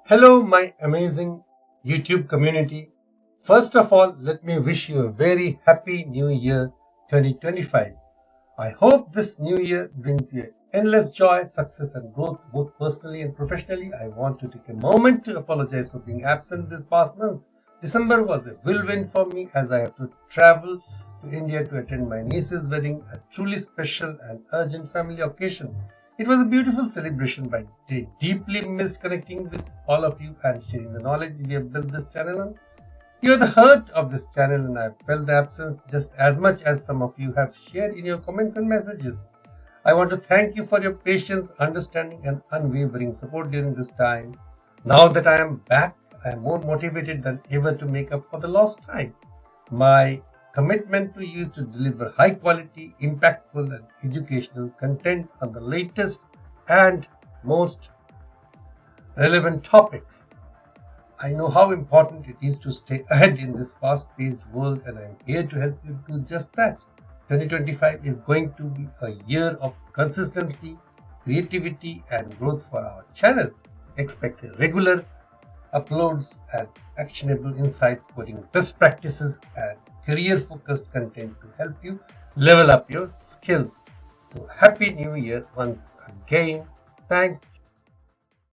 Hello, my amazing YouTube community. First of all, let me wish you a very happy new year 2025. I hope this new year brings you endless joy, success, and growth both personally and professionally. I want to take a moment to apologize for being absent this past month. December was a whirlwind for me as I have to travel to India to attend my niece's wedding, a truly special and urgent family occasion. It was a beautiful celebration, but I deeply missed connecting with all of you and sharing the knowledge we have built this channel on. You are the heart of this channel, and I have felt the absence just as much as some of you have shared in your comments and messages. I want to thank you for your patience, understanding, and unwavering support during this time. Now that I am back, I am more motivated than ever to make up for the lost time. My commitment to you is to deliver high quality, impactful, and educational content on the latest and most relevant topics. I know how important it is to stay ahead in this fast-paced world, and I am here to help you do just that. 2025 is going to be a year of consistency, creativity, and growth for our channel. Expect regular uploads and actionable insights, coding best practices, and career-focused content to help you level up your skills. So, Happy New Year once again. Thank